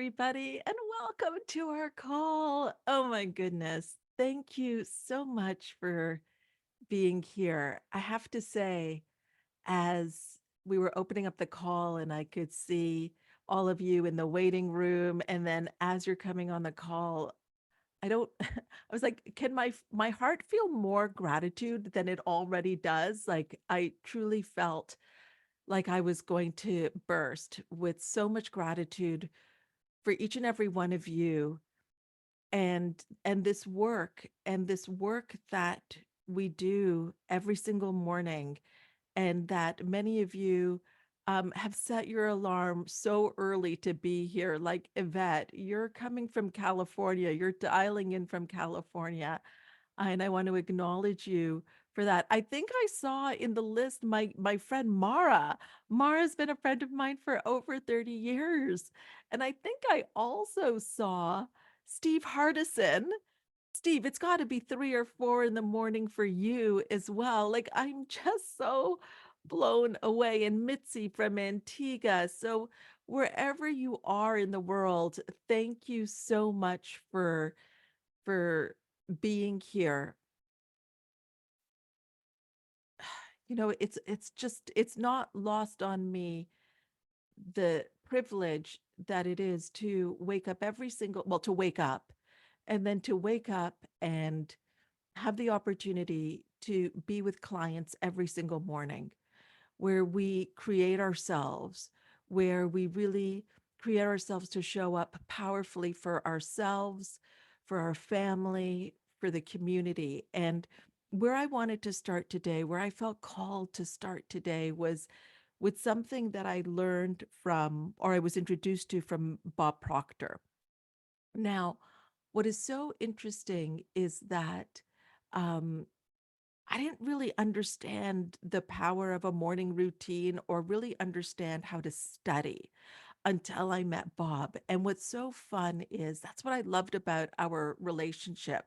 everybody, and welcome to our call. Oh my goodness. Thank you so much for being here. I have to say, as we were opening up the call and I could see all of you in the waiting room, and then as you're coming on the call, I don't I was like, can my heart feel more gratitude than it already does? Like I truly felt like I was going to burst with so much gratitude for each and every one of you and this work that we do every single morning, and that many of you have set your alarm so early to be here. Like Yvette, you're coming from California, you're dialing in from California, and I want to acknowledge you for that. I think I saw in the list my friend Mara. Mara's been a friend of mine for over 30 years. And I think I also saw Steve Hardison. Steve, it's got to be 3 or 4 in the morning for you as well. Like I'm just so blown away. And Mitzi from Antigua. So wherever you are in the world, thank you so much for being here. It's not lost on me the privilege that it is to wake up to wake up, and then to wake up and have the opportunity to be with clients every single morning, where we create ourselves, where we really create ourselves to show up powerfully for ourselves, for our family, for the community. And where I wanted to start today, where I felt called to start today, was with something that I learned from, or I was introduced to from Bob Proctor. Now, what is so interesting is that um, I didn't really understand the power of a morning routine or really understand how to study until I met Bob. And what's so fun is that's what I loved about our relationship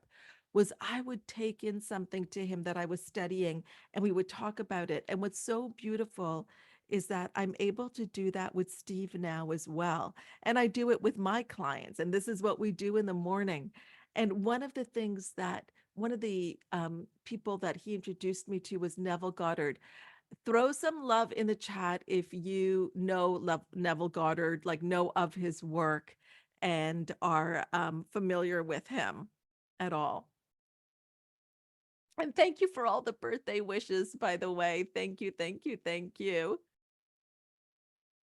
was I would take in something to him that I was studying and we would talk about it. And what's so beautiful is that I'm able to do that with Steve now as well. And I do it with my clients. And this is what we do in the morning. And one of the people that he introduced me to was Neville Goddard. Throw some love in the chat if you know Neville Goddard, like know of his work and are familiar with him at all. And thank you for all the birthday wishes, by the way. Thank you, thank you, thank you.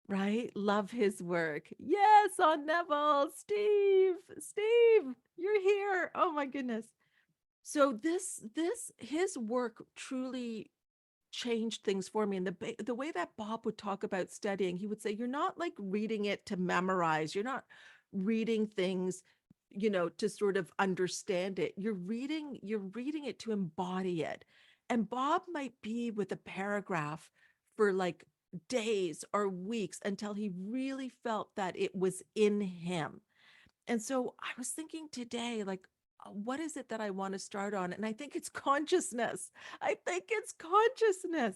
Right? Love his work. Yes, on Neville. Steve, you're here. Oh my goodness. So his work truly changed things for me. And the way that Bob would talk about studying, he would say, you're not like reading it to memorize. You're not reading things, to sort of understand it. You're reading it to embody it. And Bob might be with a paragraph for like days or weeks until he really felt that it was in him. And so I was thinking today, like, what is it that I want to start on? And I think it's consciousness. I think it's consciousness.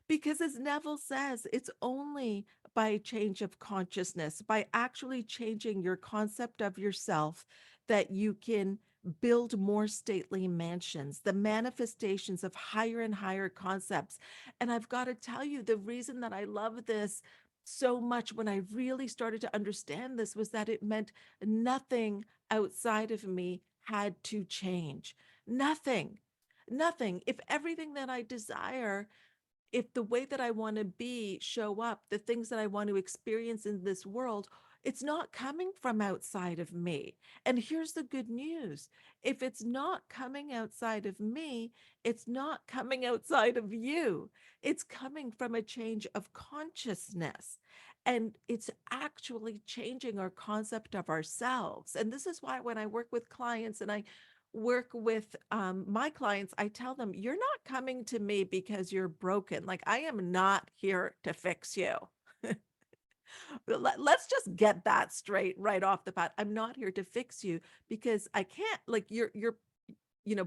Because as Neville says, it's only by a change of consciousness, by actually changing your concept of yourself, that you can build more stately mansions, the manifestations of higher and higher concepts. And I've got to tell you, the reason that I love this so much when I really started to understand this was that it meant nothing outside of me had to change. Nothing, nothing. If everything that I desire, if the way that I want to be show up, the things that I want to experience in this world, it's not coming from outside of me. And here's the good news. If it's not coming outside of me, it's not coming outside of you. It's coming from a change of consciousness. And it's actually changing our concept of ourselves. And this is why when I work with clients and I work with my clients, I tell them, you're not coming to me because you're broken. Like, I am not here to fix you. Let's just get that straight right off the bat. I'm not here to fix you because I can't, like,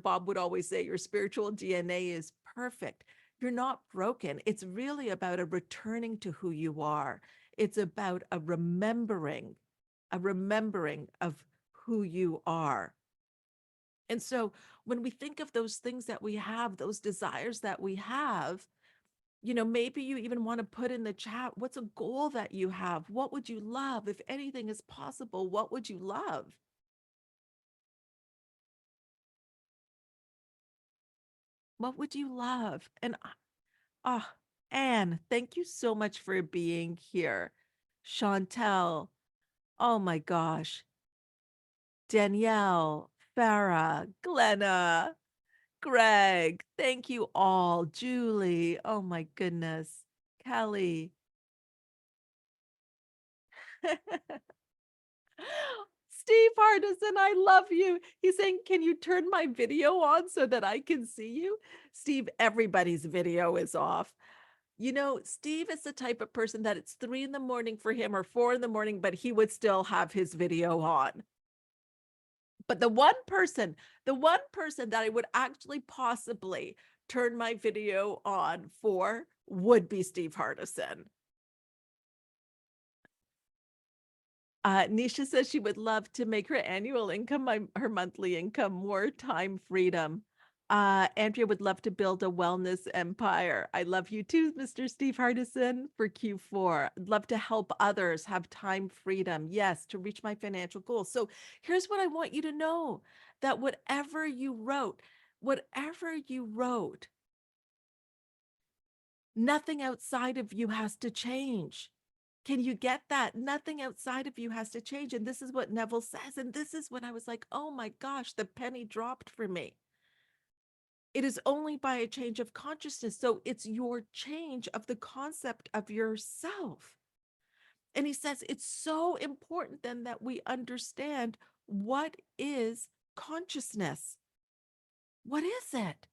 Bob would always say your spiritual DNA is perfect. You're not broken. It's really about a returning to who you are. It's about a remembering a remembering of who you are. And so when we think of those things that we have, those desires that we have, maybe you even want to put in the chat, what's a goal that you have? What would you love? If anything is possible, what would you love? What would you love? And Anne, thank you so much for being here. Chantel, oh my gosh. Danielle, Farah, Glenna, Greg, thank you all. Julie, oh my goodness. Kelly. Steve Hardison, I love you. He's saying, can you turn my video on so that I can see you? Steve, everybody's video is off. Steve is the type of person that it's 3 in the morning for him or 4 in the morning, but he would still have his video on. But the one person that I would actually possibly turn my video on for would be Steve Hardison. Nisha says she would love to make her annual income, her monthly income, more time freedom. Andrea would love to build a wellness empire. I love you too, Mr. Steve Hardison, for Q4. I'd love to help others have time freedom. Yes, to reach my financial goals. So here's what I want you to know, that whatever you wrote, nothing outside of you has to change. Can you get that? Nothing outside of you has to change. And this is what Neville says. And this is when I was like, oh my gosh, the penny dropped for me. It is only by a change of consciousness. So it's your change of the concept of yourself. And he says it's so important then that we understand, what is consciousness? What is it?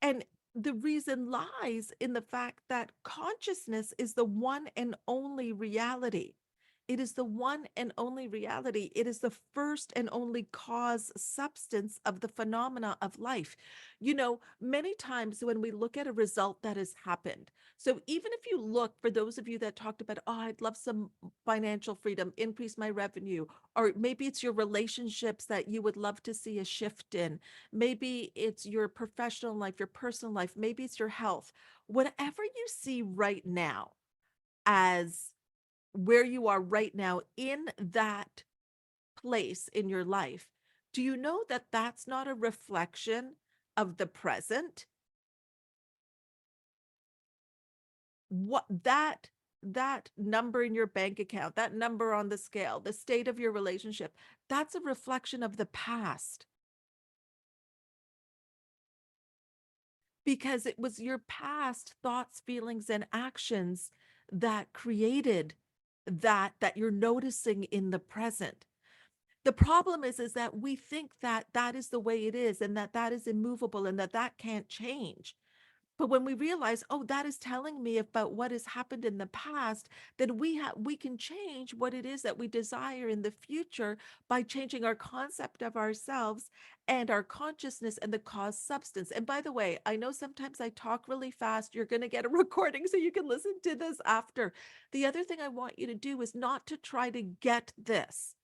And the reason lies in the fact that consciousness is the one and only reality. It is the one and only reality. It is the first and only cause substance of the phenomena of life. Many times when we look at a result that has happened, so even if you look, for those of you that talked about, I'd love some financial freedom, increase my revenue, or maybe it's your relationships that you would love to see a shift in. Maybe it's your professional life, your personal life, maybe it's your health. Whatever you see right now as where you are right now in that place in your life, do you know that that's not a reflection of the present? What that number in your bank account, that number on the scale, the state of your relationship, that's a reflection of the past. Because it was your past thoughts, feelings, and actions that created that you're noticing in the present. The problem is that we think that that is the way it is, and that is immovable, and that can't change. But when we realize, oh, that is telling me about what has happened in the past, then we can change what it is that we desire in the future by changing our concept of ourselves and our consciousness and the cause substance. And by the way, I know sometimes I talk really fast. You're going to get a recording so you can listen to this after. The other thing I want you to do is not to try to get this.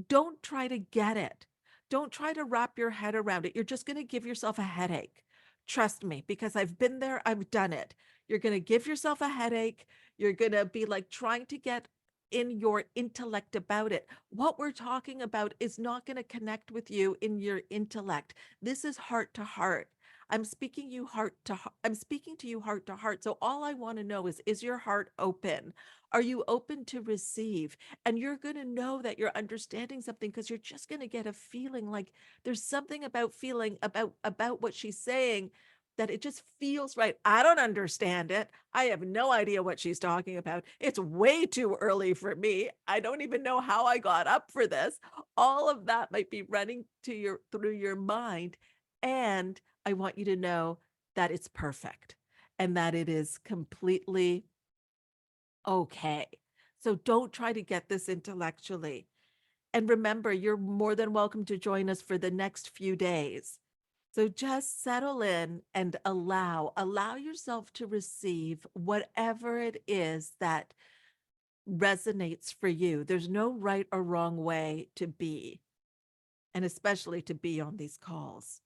Don't try to get it. Don't try to wrap your head around it. You're just going to give yourself a headache. Trust me, because I've been there, I've done it. You're going to give yourself a headache. You're going to be like trying to get in your intellect about it. What we're talking about is not going to connect with you in your intellect. This is heart to heart. I'm speaking you heart to heart. I'm speaking to you heart to heart. So all I want to know is your heart open? Are you open to receive? And you're going to know that you're understanding something, because you're just going to get a feeling like there's something about feeling about what she's saying, that it just feels right. I don't understand it. I have no idea what she's talking about. It's way too early for me. I don't even know how I got up for this. All of that might be running through your mind. And I want you to know that it's perfect and that it is completely okay. So don't try to get this intellectually. And remember, you're more than welcome to join us for the next few days. So just settle in and allow yourself to receive whatever it is that resonates for you. There's no right or wrong way to be, and especially to be on these calls.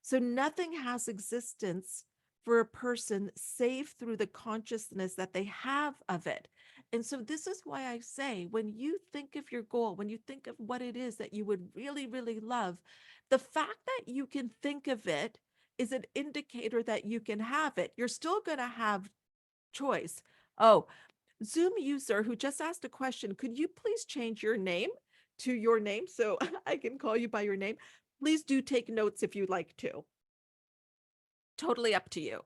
So nothing has existence for a person save through the consciousness that they have of it. And so this is why I say, when you think of your goal, when you think of what it is that you would really, really love, the fact that you can think of it is an indicator that you can have it. You're still going to have choice. Oh, Zoom user who just asked a question, could you please change your name to your name so I can call you by your name? Please do take notes if you'd like to. Totally up to you.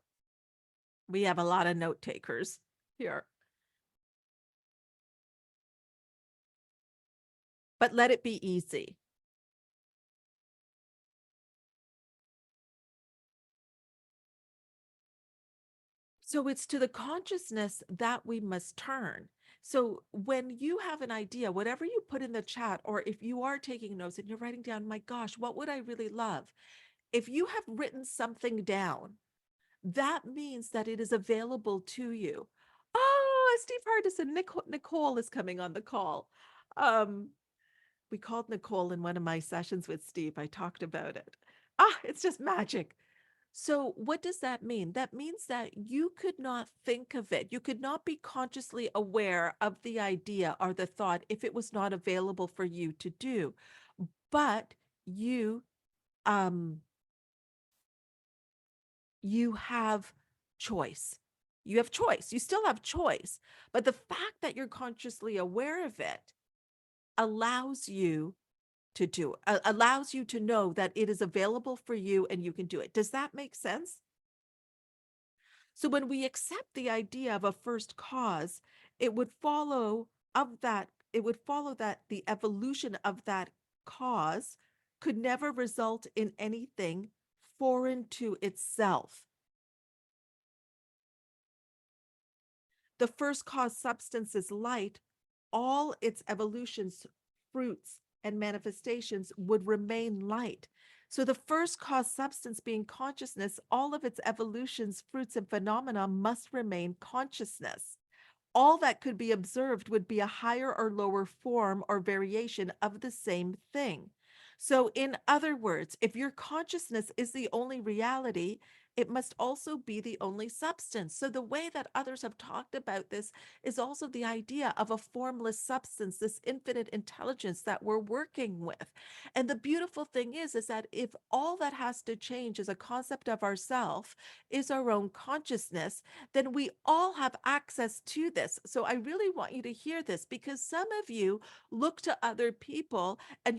We have a lot of note takers here. But let it be easy. So it's to the consciousness that we must turn. So when you have an idea, whatever you put in the chat, or if you are taking notes and you're writing down, my gosh, what would I really love? If you have written something down, that means that it is available to you. Oh, Steve Hardison, Nicole is coming on the call. Um, we called Nicole in one of my sessions with Steve. I talked about it. It's just magic. So, what does that mean? That means that you could not think of it. You could not be consciously aware of the idea or the thought if it was not available for you to do. But you, um, you have choice. You have choice. You still have choice. But the fact that you're consciously aware of it allows you to do, allows you to know that it is available for you and you can do it. Does that make sense? So when we accept the idea of a first cause, it would follow it would follow that the evolution of that cause could never result in anything foreign to itself. The first cause substance is light, all its evolutions, fruits, and manifestations would remain light. So the first cause substance being consciousness, all of its evolutions, fruits, and phenomena must remain consciousness. All that could be observed would be a higher or lower form or variation of the same thing. So, in other words, if your consciousness is the only reality, it must also be the only substance. So, the way that others have talked about this is also the idea of a formless substance, this infinite intelligence that we're working with. And the beautiful thing is that if all that has to change as a concept of ourself is our own consciousness, then we all have access to this. So I really want you to hear this, because some of you look to other people and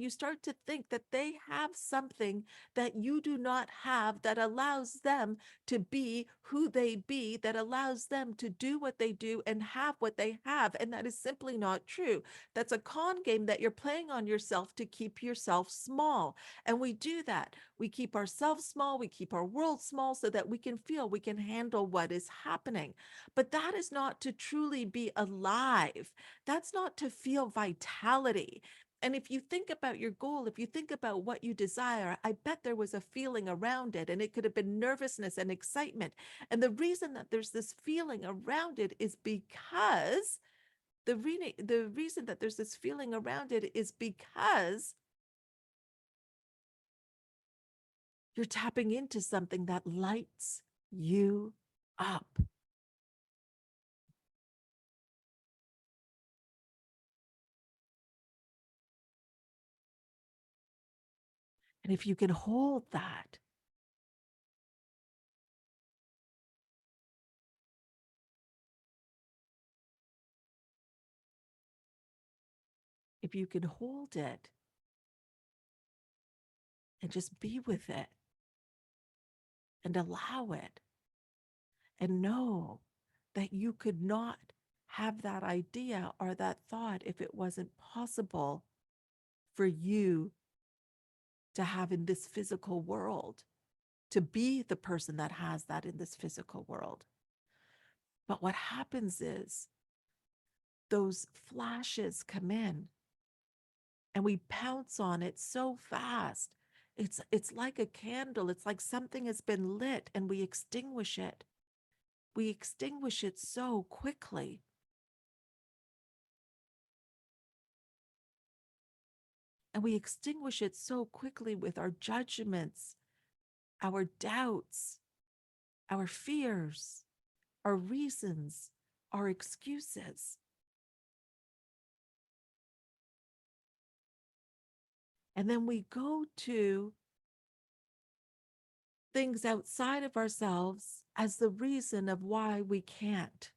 you start to think that they have something that you do not have, that allows them to be who they be, that allows them to do what they do and have what they have. And that is simply not true. That's a con game that you're playing on yourself to keep yourself small. And we do that. We keep ourselves small, we keep our world small so that we can feel we can handle what is happening. But that is not to truly be alive. That's not to feel vitality. And if you think about your goal, if you think about what you desire, I bet there was a feeling around it, and it could have been nervousness and excitement. And the reason that there's this feeling around it is because the reason that there's this feeling around it is because you're tapping into something that lights you up. And if you can hold that, if you can hold it and just be with it and allow it and know that you could not have that idea or that thought if it wasn't possible for you to have in this physical world, to be the person that has that in this physical world. But what happens is those flashes come in and we pounce on it so fast. It's like a candle. It's like something has been lit and we extinguish it. we extinguish it so quickly. And we extinguish it so quickly with our judgments, our doubts, our fears, our reasons, our excuses. And then we go to things outside of ourselves as the reason of why we can't.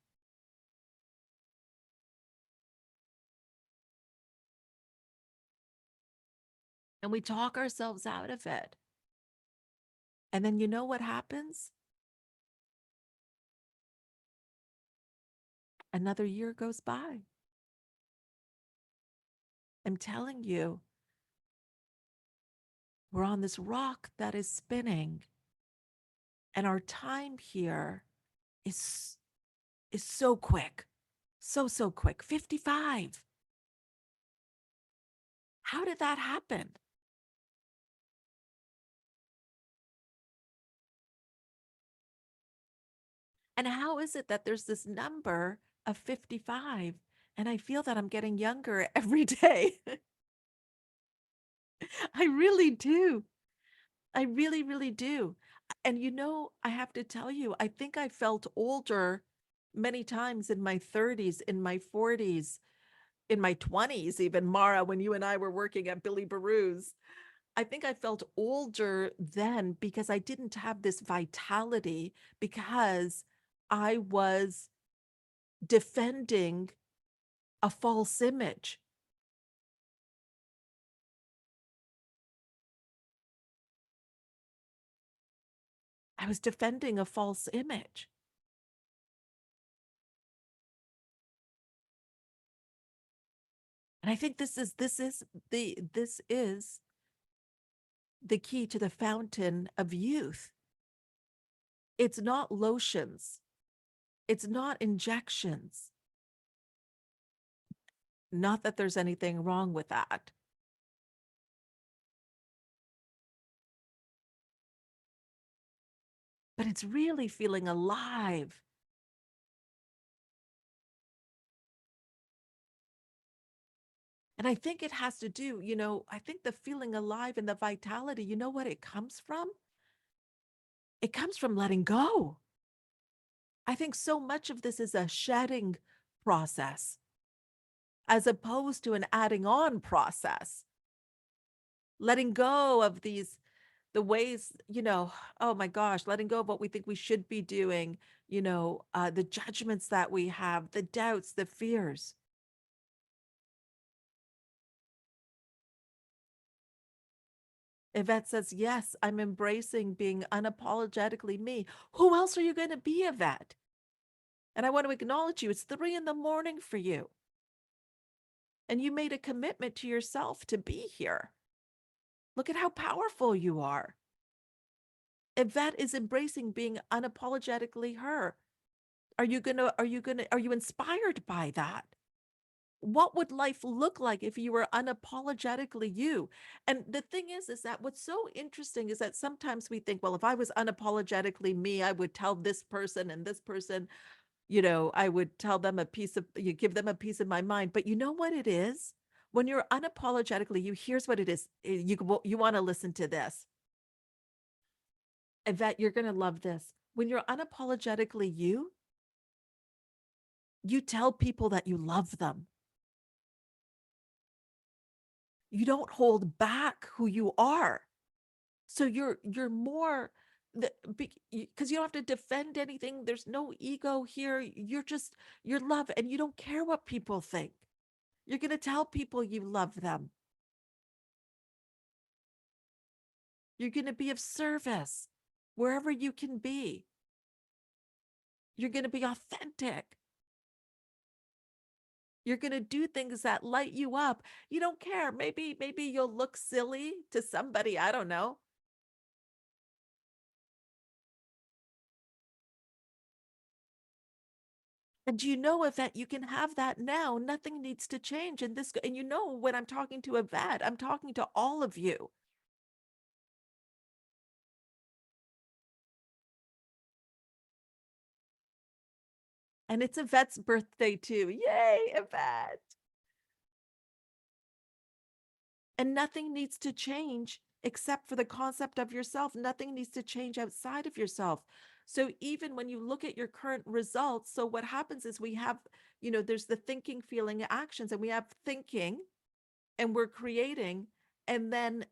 And we talk ourselves out of it. And then you know what happens? Another year goes by. I'm telling you, we're on this rock that is spinning. And our time here is so quick. So quick. 55. How did that happen? And how is it that there's this number of 55 and I feel that I'm getting younger every day? I really do. I really, really do. And I have to tell you, I think I felt older many times in my 30s, in my 40s, in my 20s, even Mara, when you and I were working at Billy Baroo's. I think I felt older then because I didn't have this vitality because I was defending a false image. I was defending a false image. And I think this is the key to the fountain of youth. It's not lotions. It's not injections. Not that there's anything wrong with that. But it's really feeling alive. And I think it has to do, I think the feeling alive and the vitality, you know what it comes from? It comes from letting go. I think so much of this is a shedding process as opposed to an adding on process. Letting go of the ways, oh my gosh, letting go of what we think we should be doing, the judgments that we have, the doubts, the fears. Yvette says, yes, I'm embracing being unapologetically me. Who else are you going to be, Yvette? And I want to acknowledge you. It's 3 a.m. for you. And you made a commitment to yourself to be here. Look at how powerful you are. Yvette is embracing being unapologetically her. Are you inspired by that? What would life look like if you were unapologetically you? And the thing is that what's so interesting is that sometimes we think, well, if I was unapologetically me, I would tell this person and this person, I would tell them you give them a piece of my mind. But you know what it is? When you're unapologetically you, here's what it is. You want to listen to this. Yvette, you're going to love this. When you're unapologetically you tell people that you love them. You don't hold back who you are. So you're more because you don't have to defend anything. There's no ego here. You're love and you don't care what people think. You're going to tell people you love them. You're going to be of service wherever you can be. You're going to be authentic. You're going to do things that light you up. You don't care. Maybe you'll look silly to somebody. I don't know. And you know, Yvette, you can have that now. Nothing needs to change. And when I'm talking to Yvette, I'm talking to all of you. And it's Yvette's birthday too. Yay, Yvette. And nothing needs to change except for the concept of yourself. Nothing needs to change outside of yourself. So even when you look at your current results, so what happens is we have, there's the thinking, feeling, actions, and we have thinking and we're creating, and then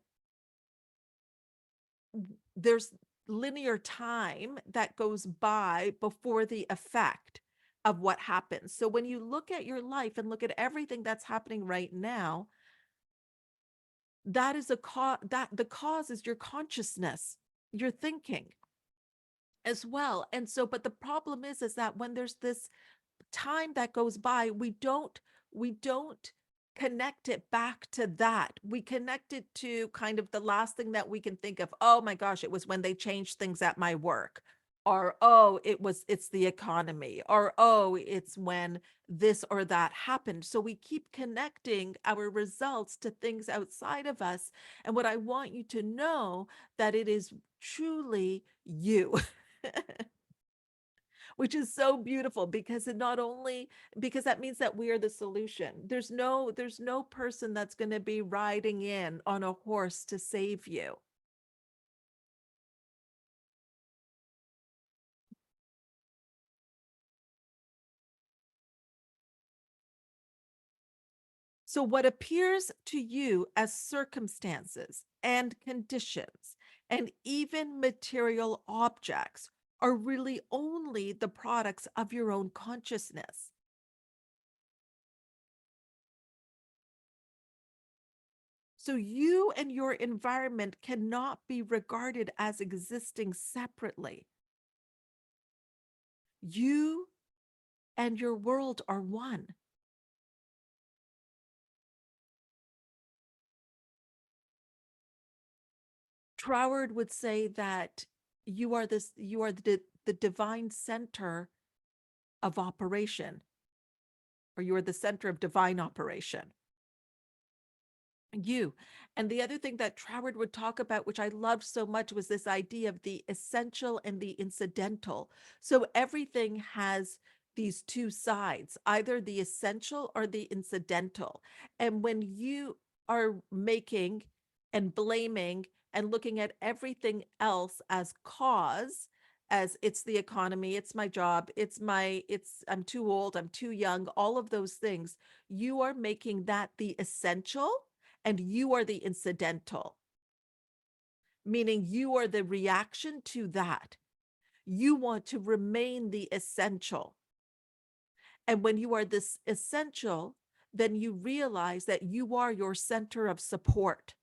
there's linear time that goes by before the effect of what happens. So when you look at your life and look at everything that's happening right now, that is a cause, that the cause is your consciousness, your thinking as well. And so, but the problem is that when there's this time that goes by, we don't connect it back to that. We connect it to kind of the last thing that we can think of. Oh my gosh, it was when they changed things at my work. Or, oh, it's the economy. Or, oh, it's when this or that happened. So we keep connecting our results to things outside of us. And what I want you to know that it is truly you. Which is so beautiful because it not only because that means that we are the solution. There's no person that's going to be riding in on a horse to save you. So what appears to you as circumstances and conditions and even material objects are really only the products of your own consciousness. So you and your environment cannot be regarded as existing separately. You and your world are one. Troward would say that you are the divine center of operation, or you are the center of divine operation. You. And the other thing that Troward would talk about, which I loved so much, was this idea of the essential and the incidental. So everything has these two sides, either the essential or the incidental. And when you are making and blaming and looking at everything else as cause, as it's the economy, it's my job, I'm too old, I'm too young, all of those things, you are making that the essential and you are the incidental, meaning you are the reaction to that. You want to remain the essential. And when you are this essential, then you realize that you are your center of support.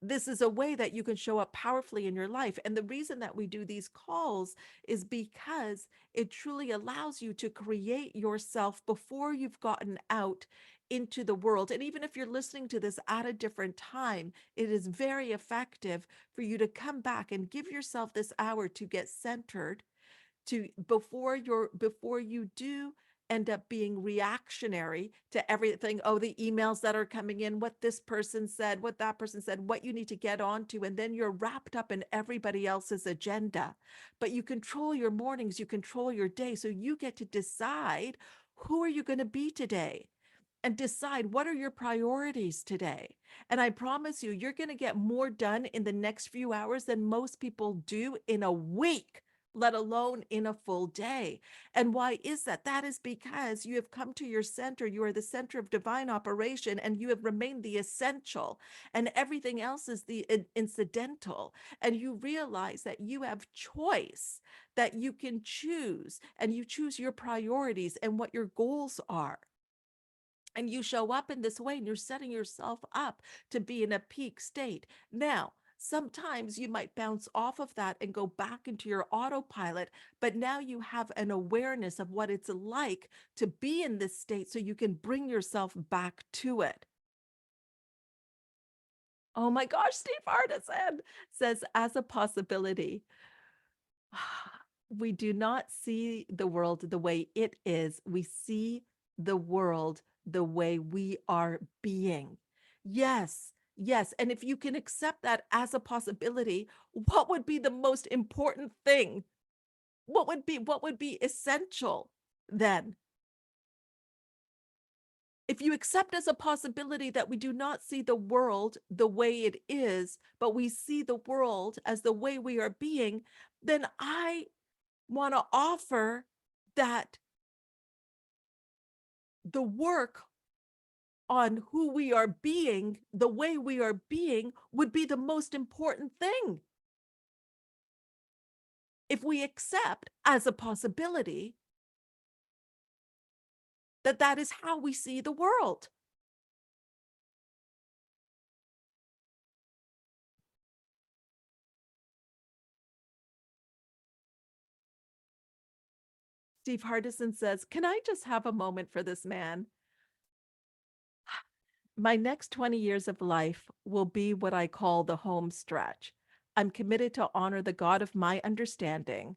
This is a way that you can show up powerfully in your life. And the reason that we do these calls is because it truly allows you to create yourself before you've gotten out into the world. And even if you're listening to this at a different time, it is very effective for you to come back and give yourself this hour to get centered, to before you do end up being reactionary to everything. Oh, the emails that are coming in, what this person said, what that person said, what you need to get onto, and then you're wrapped up in everybody else's agenda. But you control your mornings, you control your day, so you get to decide who are you going to be today, and decide what are your priorities today. And I promise you, you're going to get more done in the next few hours than most people do in a week, let alone in a full day. And why is that? That is because you have come to your center. You are the center of divine operation, and you have remained the essential, and everything else is the incidental. And you realize that you have choice, that you can choose, and you choose your priorities and what your goals are. And you show up in this way and you're setting yourself up to be in a peak state. Now, sometimes you might bounce off of that and go back into your autopilot, but now you have an awareness of what it's like to be in this state so you can bring yourself back to it. Oh my gosh, Steve Artisan says, as a possibility, we do not see the world the way it is. We see the world the way we are being. Yes, Yes, and if you can accept that as a possibility, what would be the most important thing? What would be essential then? If you accept as a possibility that we do not see the world the way it is, but we see the world as the way we are being, then I want to offer that the work on who we are being, the way we are being, would be the most important thing. If we accept as a possibility that that is how we see the world. Steve Hardison says, "Can I just have a moment for this man? My next 20 years of life will be what I call the home stretch. I'm committed to honor the God of my understanding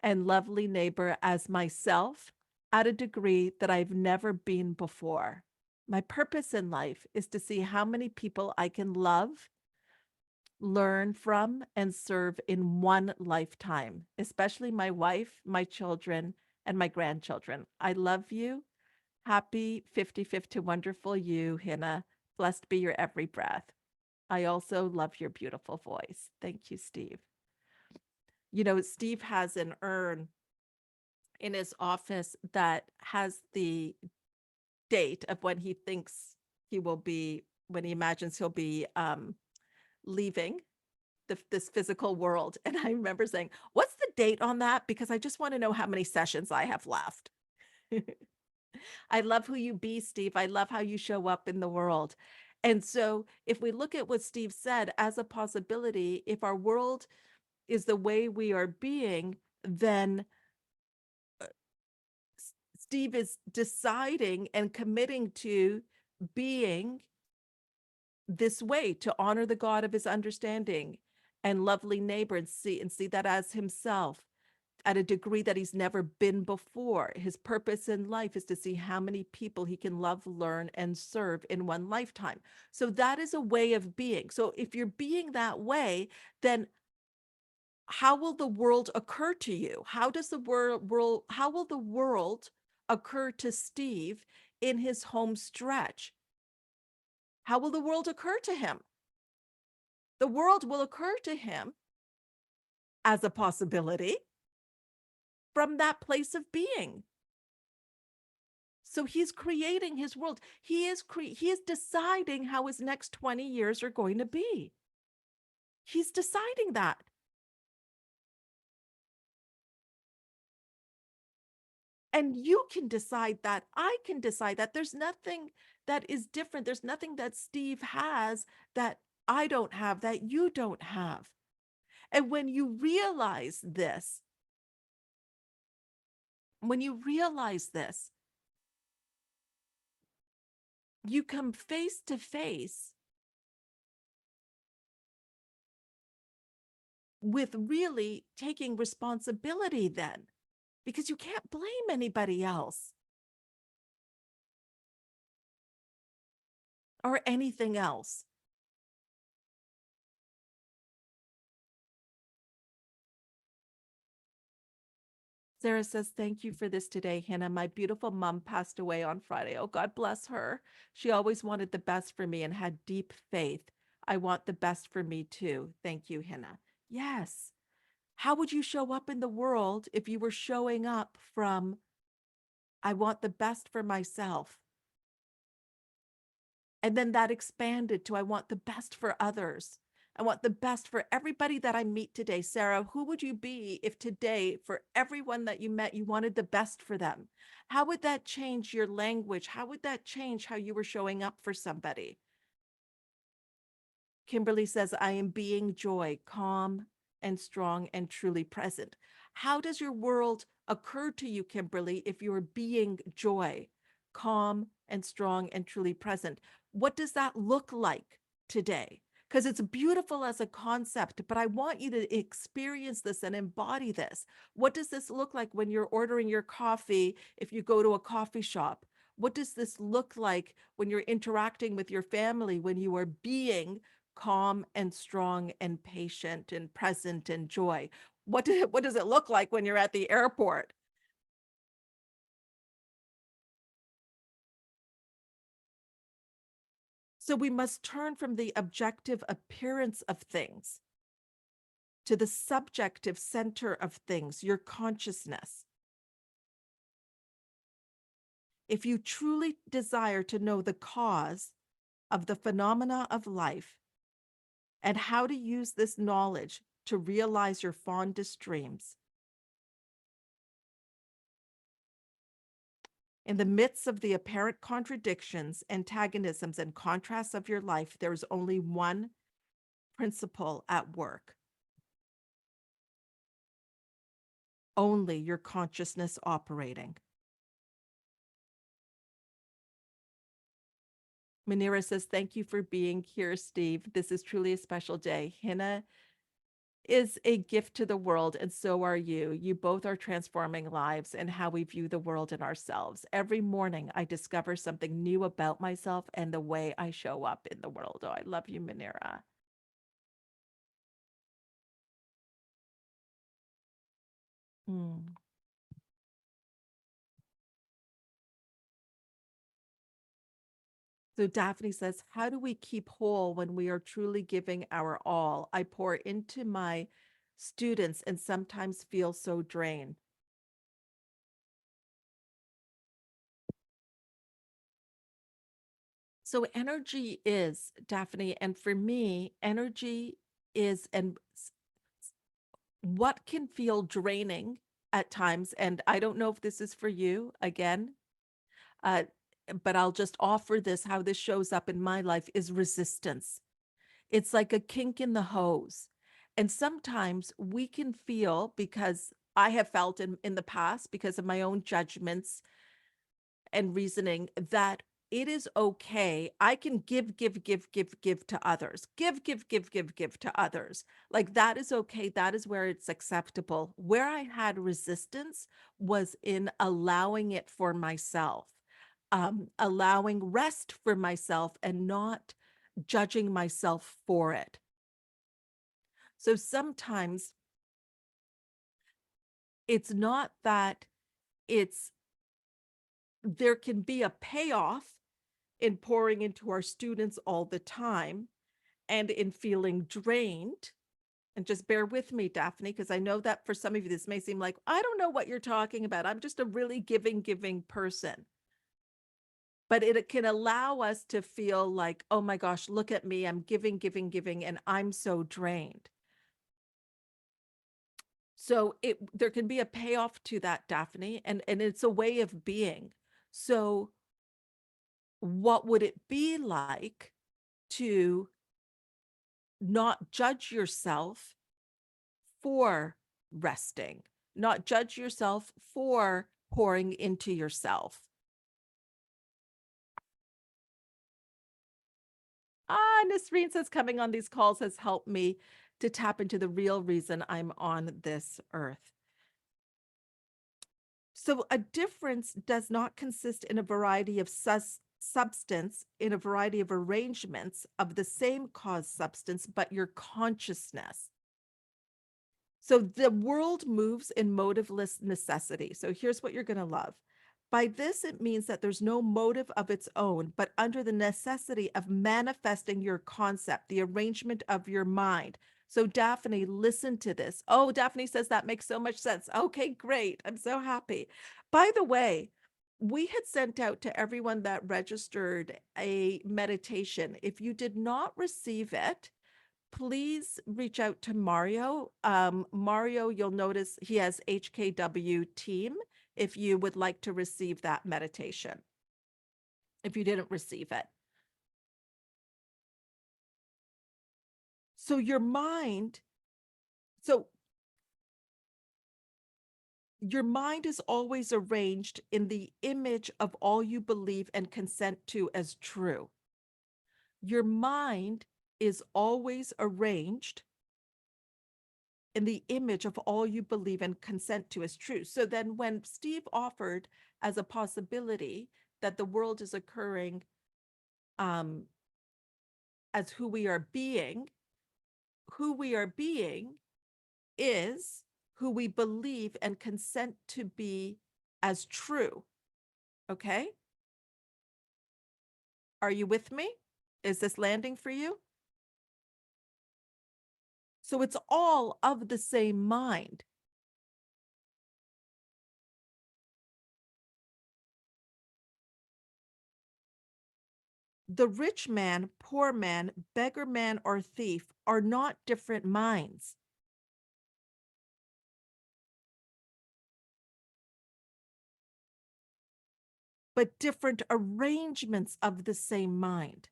and lovely neighbor as myself at a degree that I've never been before. My purpose in life is to see how many people I can love, learn from, and serve in one lifetime, especially my wife, my children, and my grandchildren. I love you. Happy 55th to wonderful you, Hannah. Blessed be your every breath. I also love your beautiful voice." Thank you, Steve. You know, Steve has an urn in his office that has the date of when he thinks he will be, when he imagines he'll be leaving this physical world. And I remember saying, "What's the date on that? Because I just want to know how many sessions I have left." I love who you be, Steve. I love how you show up in the world. And so, if we look at what Steve said as a possibility, if our world is the way we are being, then Steve is deciding and committing to being this way, to honor the God of his understanding and lovely neighbor, and see that as himself at a degree that he's never been before. His purpose in life is to see how many people he can love, learn, and serve in one lifetime. So that is a way of being. So if you're being that way, then how will the world occur to you? How does the world, how will the world occur to Steve in his home stretch? How will the world occur to him? The world will occur to him as a possibility from that place of being. So he's creating his world. He is deciding how his next 20 years are going to be. He's deciding that. And you can decide that. I can decide that. There's nothing that is different. There's nothing that Steve has that I don't have, that you don't have. And when you realize this, you come face to face with really taking responsibility then, because you can't blame anybody else or anything else. Sarah says, "Thank you for this today, Hannah. My beautiful mom passed away on Friday. Oh, God bless her. She always wanted the best for me and had deep faith. I want the best for me too. Thank you, Hannah." Yes. How would you show up in the world if you were showing up from, "I want the best for myself"? And then that expanded to, "I want the best for others. I want the best for everybody that I meet today." Sarah, who would you be if today, for everyone that you met, you wanted the best for them? How would that change your language? How would that change how you were showing up for somebody? Kimberly says, "I am being joy, calm and strong and truly present." How does your world occur to you, Kimberly, if you're being joy, calm and strong and truly present? What does that look like today? Because it's beautiful as a concept, but I want you to experience this and embody this. What does this look like when you're ordering your coffee if you go to a coffee shop? What does this look like when you're interacting with your family, when you are being calm and strong and patient and present and joy? What does it look like when you're at the airport? So we must turn from the objective appearance of things to the subjective center of things, your consciousness. If you truly desire to know the cause of the phenomena of life and how to use this knowledge to realize your fondest dreams, in the midst of the apparent contradictions, antagonisms, and contrasts of your life, there is only one principle at work, only your consciousness operating. Manira says, thank you for being here, Steve. This is truly a special day. Hina is a gift to the world, and so are you. You both are transforming lives and how we view the world and ourselves. Every morning, I discover something new about myself and the way I show up in the world. Oh, I love you, Manira. Mm. So Daphne says, how do we keep whole when we are truly giving our all? I pour into my students and sometimes feel so drained. So energy is, Daphne, and for me, energy is, and what can feel draining at times, and I don't know if this is for you again, uh, but I'll just offer this, how this shows up in my life is resistance. It's like a kink in the hose. And sometimes we can feel, because I have felt in the past, because of my own judgments and reasoning, that it is okay. I can give to others. Give to others. Like that is okay. That is where it's acceptable. Where I had resistance was in allowing it for myself, allowing rest for myself and not judging myself for it. So sometimes it's not that it's, there can be a payoff in pouring into our students all the time and in feeling drained. And just bear with me, Daphne, because I know that for some of you, this may seem like, I don't know what you're talking about. I'm just a really giving person. But it can allow us to feel like, oh my gosh, look at me. I'm giving, and I'm so drained. So there can be a payoff to that, Daphne, and it's a way of being. So what would it be like to not judge yourself for resting, not judge yourself for pouring into yourself? Nasreen says, coming on these calls has helped me to tap into the real reason I'm on this earth. So a difference does not consist in a variety of substance, in a variety of arrangements of the same cause substance, but your consciousness. So the world moves in motiveless necessity. So here's what you're going to love. By this, it means that there's no motive of its own, but under the necessity of manifesting your concept, the arrangement of your mind. So Daphne, listen to this. Oh, Daphne says that makes so much sense. Okay, great. I'm so happy. By the way, we had sent out to everyone that registered a meditation. If you did not receive it, please reach out to Mario. Mario, you'll notice he has HKW team if you would like to receive that meditation, if you didn't receive it. So so your mind is always arranged in the image of all you believe and consent to as true. Your mind is always arranged in the image of all you believe and consent to as true. So then when Steve offered as a possibility that the world is occurring as who we are being is who we believe and consent to be as true. Okay? Are you with me? Is this landing for you? So it's all of the same mind. The rich man, poor man, beggar man, or thief are not different minds, but different arrangements of the same mind.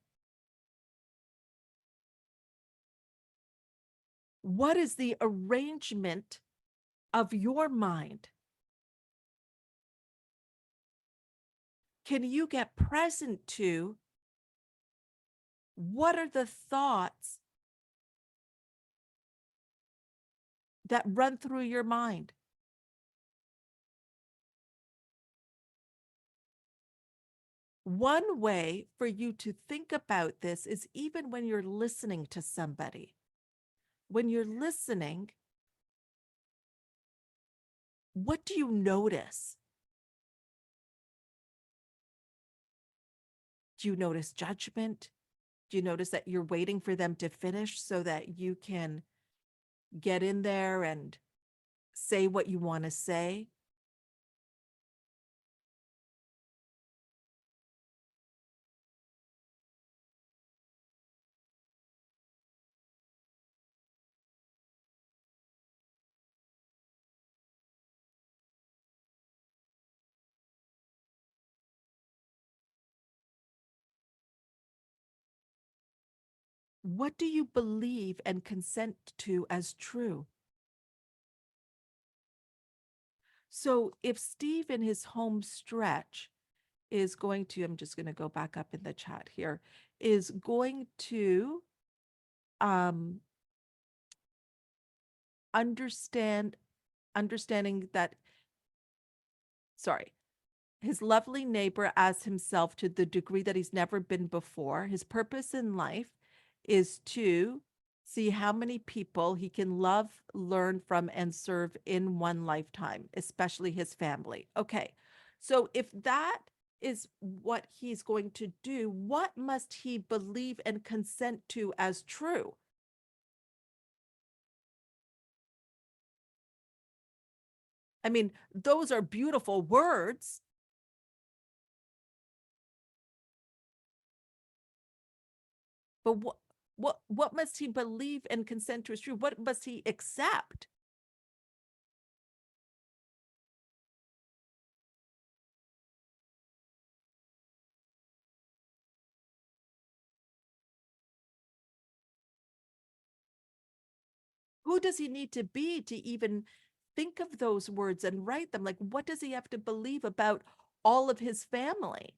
What is the arrangement of your mind? Can you get present to what are the thoughts that run through your mind? One way for you to think about this is even when you're listening to somebody. When you're listening, what do you notice? Do you notice judgment? Do you notice that you're waiting for them to finish so that you can get in there and say what you want to say? What do you believe and consent to as true? So if Steve in his home stretch is going to, I'm just going to go back up in the chat here, is going to understanding that, sorry, his lovely neighbor as himself to the degree that he's never been before. His purpose in life is to see how many people he can love, learn from, and serve in one lifetime, especially his family. Okay, so if that is what he's going to do, what must he believe and consent to as true? I mean, those are beautiful words. But what must he believe and consent to is true? What must he accept? Who does he need to be to even think of those words and write them? Like, what does he have to believe about all of his family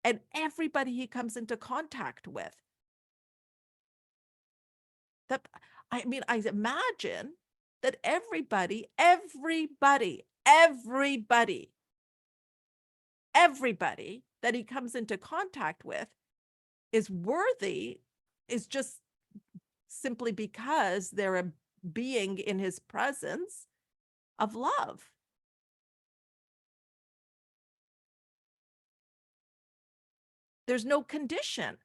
and everybody he comes into contact with? That, I mean, I imagine that everybody that he comes into contact with is worthy, is just simply because they're a being in his presence of love. There's no condition.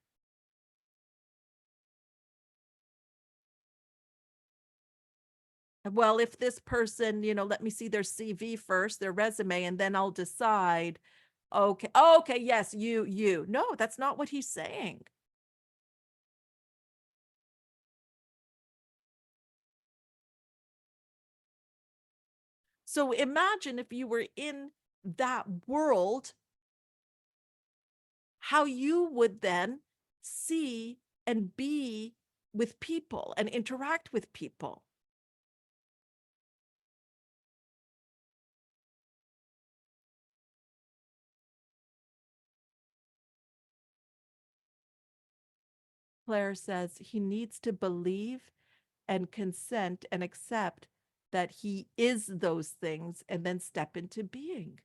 Well, if this person, let me see their CV first, their resume, and then I'll decide. Okay. Okay. Yes, you. No, that's not what he's saying. So imagine if you were in that world, how you would then see and be with people and interact with people. Claire says he needs to believe and consent and accept that he is those things and then step into being.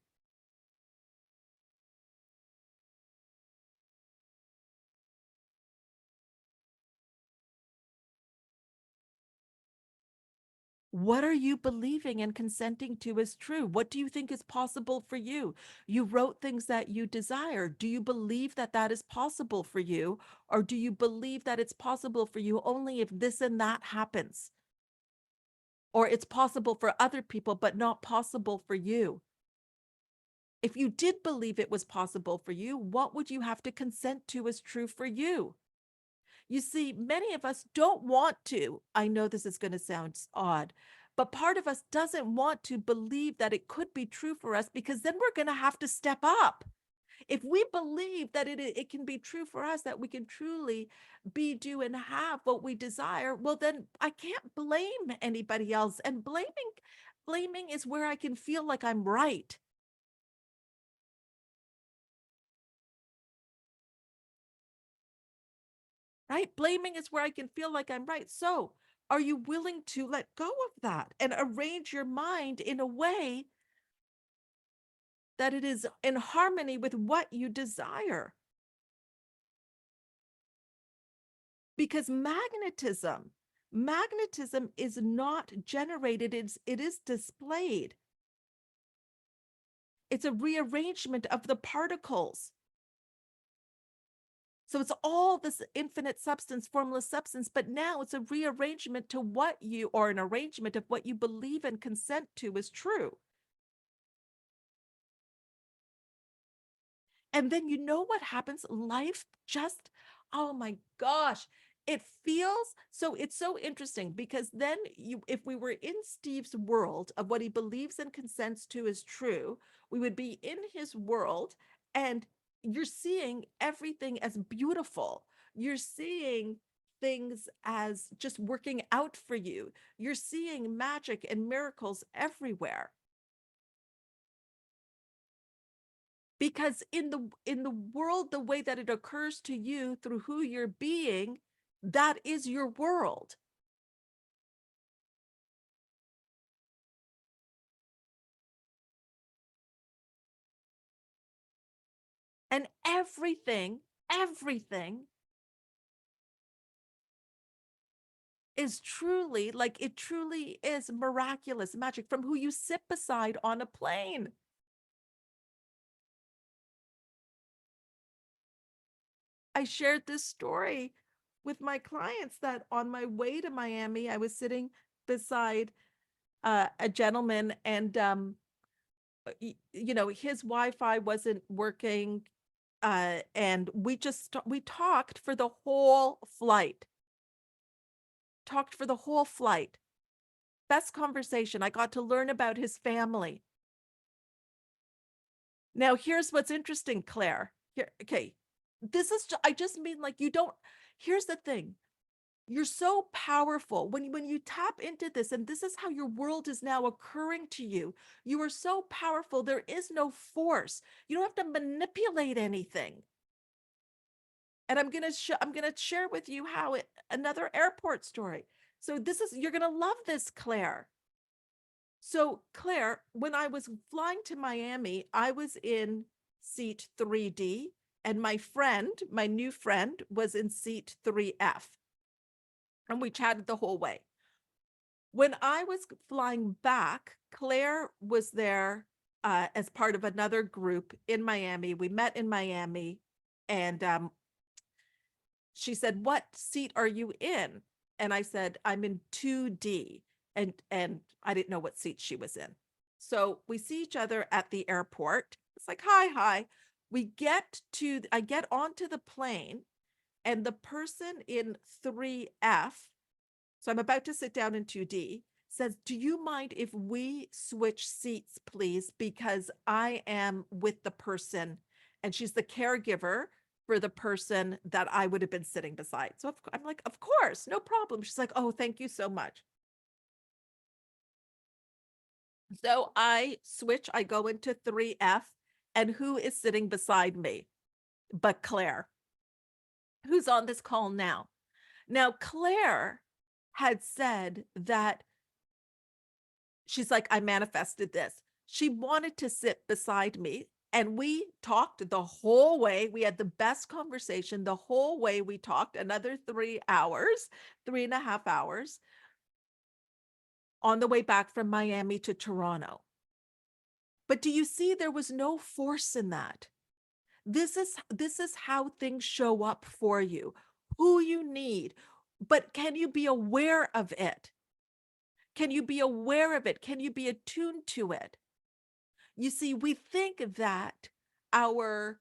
What are you believing and consenting to as true? What do you think is possible for you? You wrote things that you desire. Do you believe that that is possible for you? Or do you believe that it's possible for you only if this and that happens? Or it's possible for other people, but not possible for you? If you did believe it was possible for you, what would you have to consent to as true for you? You see, many of us don't want to. I know this is going to sound odd, but part of us doesn't want to believe that it could be true for us because then we're going to have to step up. If we believe that it can be true for us, that we can truly be, do, and have what we desire, well, then I can't blame anybody else. And blaming is where I can feel like I'm right. Right? Blaming is where I can feel like I'm right. So, are you willing to let go of that and arrange your mind in a way that it is in harmony with what you desire? Because magnetism is not generated, it is displayed. It's a rearrangement of the particles. So it's all this infinite substance, formless substance, but now it's a rearrangement to what you, or an arrangement of what you believe and consent to is true. And then you know what happens? Life just, oh my gosh, it feels so, it's so interesting because then if we were in Steve's world of what he believes and consents to is true, we would be in his world and you're seeing everything as beautiful. You're seeing things as just working out for you. You're seeing magic and miracles everywhere. Because in the world, the way that it occurs to you through who you're being, that is your world. And everything is truly, like, it truly is miraculous magic from who you sit beside on a plane. I shared this story with my clients that on my way to Miami, I was sitting beside a gentleman and his Wi-Fi wasn't working, and we talked for the whole flight. Talked for the whole flight. Best conversation. I got to learn about his family. Now, here's what's interesting, Claire. Here, okay. I just mean, like, you don't, here's the thing. You're so powerful when you tap into this, and this is how your world is now occurring to you. You are so powerful. There is no force. You don't have to manipulate anything. And I'm gonna share with you how another airport story. So you're gonna love this, Claire. So Claire, when I was flying to Miami, I was in seat 3D, and my new friend, was in seat 3F, and we chatted the whole way. When I was flying back, Claire was there as part of another group in Miami. We met in Miami, and she said, "What seat are you in?" And I said, "I'm in 2D." And I didn't know what seat she was in. So we see each other at the airport. It's like, "Hi, hi." I get onto the plane, and the person in 3F, so I'm about to sit down in 2D, says, "Do you mind if we switch seats, please? Because I am with the person," and she's the caregiver for the person that I would have been sitting beside. So I'm like, "Of course, no problem." She's like, "Oh, thank you so much." So I switch, I go into 3F, and who is sitting beside me but Claire, who's on this call now? Now, Claire had said that she's like, "I manifested this." She wanted to sit beside me, and we talked the whole way. We had the best conversation the whole way. We talked another 3 hours, 3.5 hours. on the way back from Miami to Toronto. But do you see there was no force in that? This is how things show up for you, who you need. But can you be aware of it? Can you be aware of it? Can you be attuned to it? You see, we think that our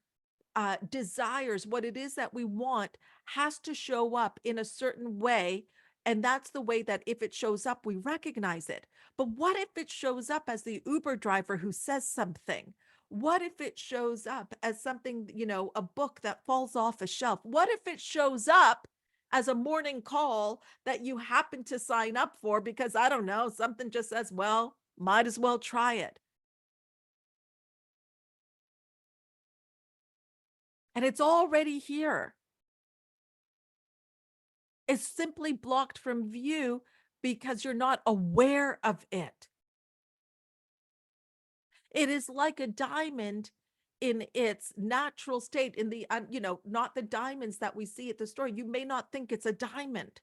desires, what it is that we want, has to show up in a certain way. And that's the way that if it shows up, we recognize it. But what if it shows up as the Uber driver who says something? What if it shows up as something, a book that falls off a shelf? What if it shows up as a morning call that you happen to sign up for because, I don't know, something just says, well, might as well try it. And it's already here. It's simply blocked from view because you're not aware of it. It is like a diamond in its natural state, in the, not the diamonds that we see at the store. You may not think it's a diamond.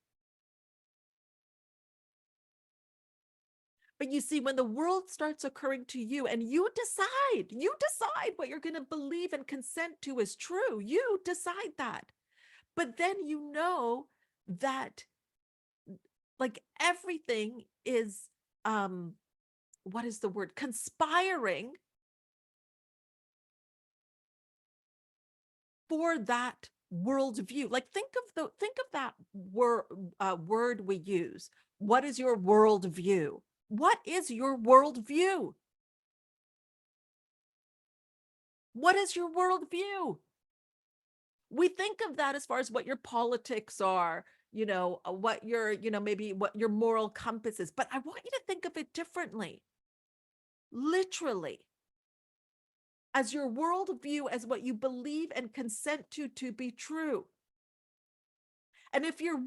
But you see, when the world starts occurring to you and you decide what you're going to believe and consent to is true. You decide that. But then you know that like everything is, what is the word? Conspiring for that worldview. Like think of that word we use. What is your worldview? What is your worldview? What is your worldview? We think of that as far as what your politics are, what your, maybe what your moral compass is. But I want you to think of it differently. Literally, as your worldview, as what you believe and consent to be true. And if you are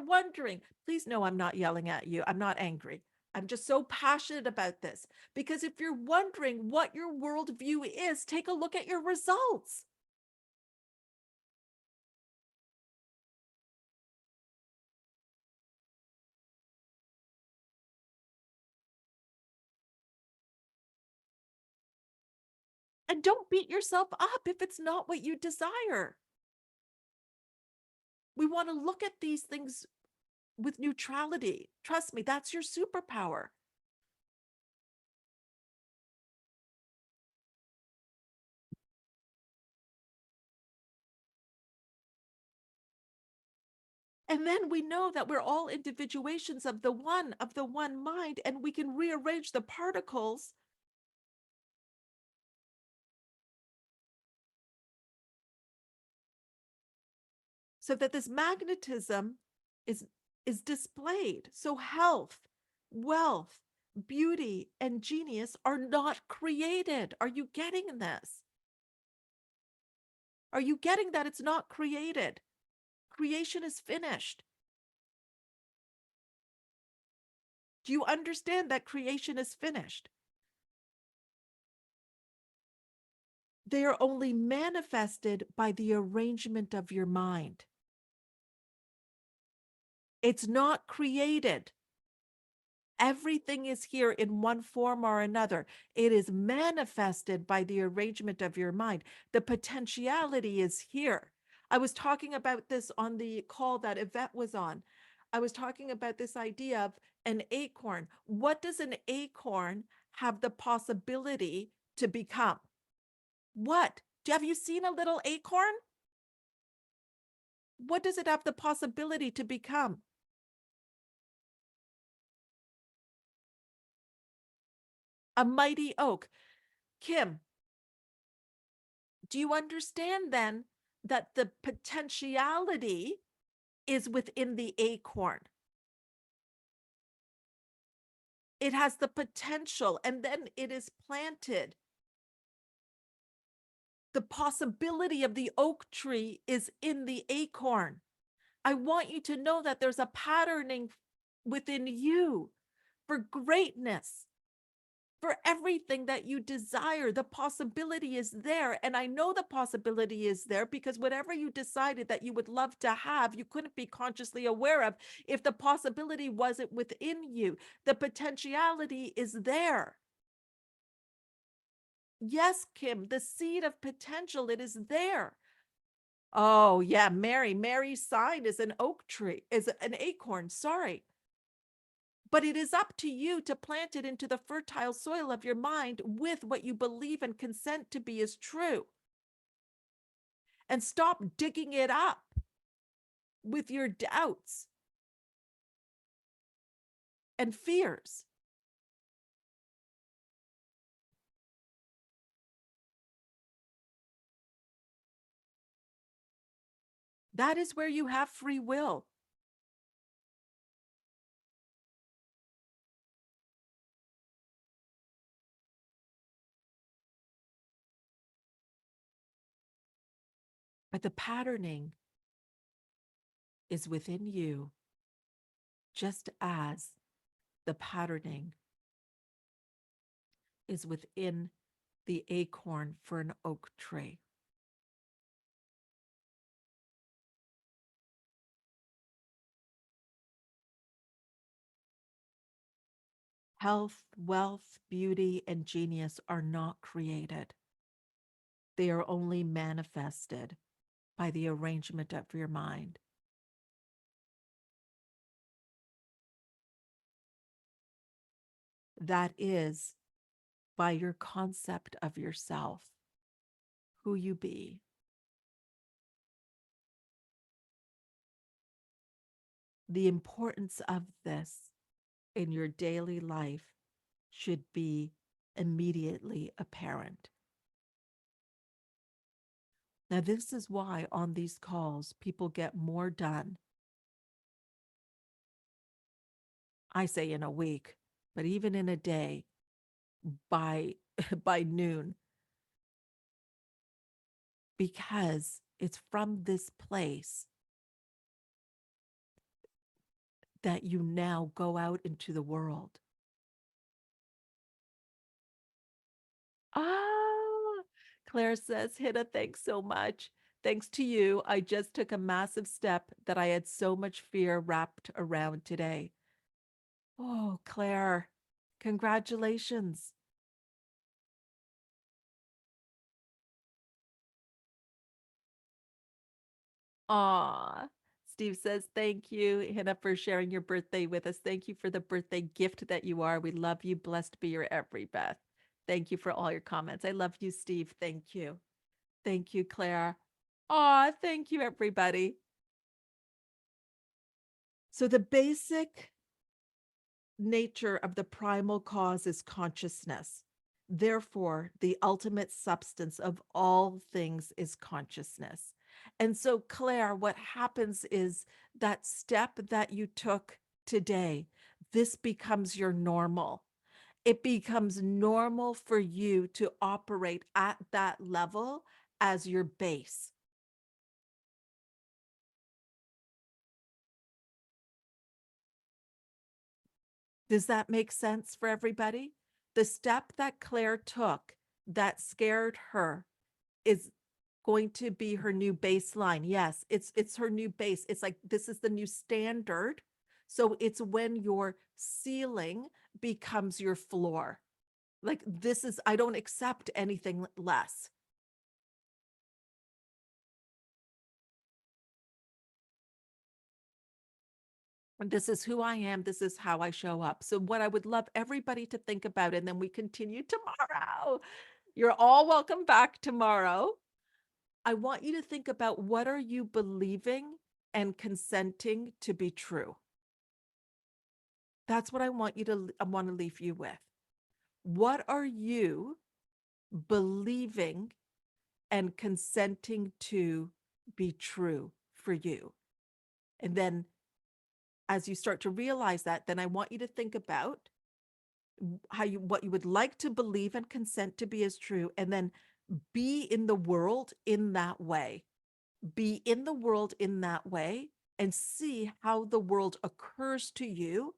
wondering, please know I'm not yelling at you. I'm not angry. I'm just so passionate about this because if you're wondering what your worldview is, take a look at your results. And don't beat yourself up if it's not what you desire. We want to look at these things with neutrality. Trust me, that's your superpower. And then we know that we're all individuations of the one mind, and we can rearrange the particles so that this magnetism is displayed. So health, wealth, beauty, and genius are not created. Are you getting this? Are you getting that it's not created? Creation is finished. Do you understand that creation is finished? They are only manifested by the arrangement of your mind. It's not created. Everything is here in one form or another. It is manifested by the arrangement of your mind. The potentiality is here. I was talking about this on the call that Yvette was on. I was talking about this idea of an acorn. What does an acorn have the possibility to become? What? Have you seen a little acorn? What does it have the possibility to become? A mighty oak. Kim, do you understand then that the potentiality is within the acorn? It has the potential, and then it is planted. The possibility of the oak tree is in the acorn. I want you to know that there's a patterning within you for greatness. for everything that you desire. The possibility is there. And I know the possibility is there because whatever you decided that you would love to have, you couldn't be consciously aware of if the possibility wasn't within you. The potentiality is there. Yes, Kim, the seed of potential, it is there. Oh, yeah, Mary. Mary's sign is an oak tree, is an acorn, sorry. But it is up to you to plant it into the fertile soil of your mind with what you believe and consent to be as true. And stop digging it up with your doubts and fears. That is where you have free will. But the patterning is within you, just as the patterning is within the acorn for an oak tree. Health, wealth, beauty, and genius are not created. They are only manifested by the arrangement of your mind. That is by your concept of yourself, who you be. The importance of this in your daily life should be immediately apparent. Now, this is why on these calls, people get more done. I say in a week, but even in a day by, by noon, because it's from this place that you now go out into the world. Ah, Claire says, Hannah, thanks so much. Thanks to you, I just took a massive step that I had so much fear wrapped around today. Oh, Claire, congratulations. Aw. Steve says, thank you, Hannah, for sharing your birthday with us. Thank you for the birthday gift that you are. We love you. Blessed be your every Beth. Thank you for all your comments. I love you, Steve. Thank you. Thank you, Claire. Aw, thank you, everybody. So the basic nature of the primal cause is consciousness. Therefore, the ultimate substance of all things is consciousness. And so, Claire, what happens is that step that you took today, this becomes your normal. It becomes normal for you to operate at that level as your base. Does that make sense for everybody? The step that Claire took that scared her is going to be her new baseline. Yes, it's her new base. It's like this is the new standard. So it's when your ceiling becomes your floor. Like this is, I don't accept anything less. And this is who I am. This is how I show up. So what I would love everybody to think about, and then we continue tomorrow. You're all welcome back tomorrow. I want you to think about what are you believing and consenting to be true. That's what I want to leave you with. What are you believing and consenting to be true for you? And then as you start to realize that, then I want you to think about what you would like to believe and consent to be as true, and then be in the world in that way. Be in the world in that way and see how the world occurs to you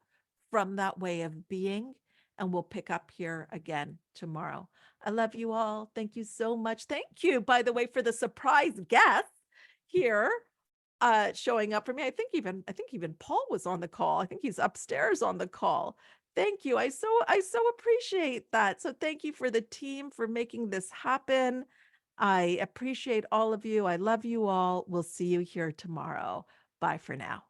from that way of being and we'll pick up here again tomorrow. I love you all. Thank you so much. Thank you, by the way, for the surprise guest here showing up for me. I think even Paul was on the call. I think he's upstairs on the call. Thank you. I so appreciate that. So thank you for the team for making this happen. I appreciate all of you. I love you all. We'll see you here tomorrow. Bye for now.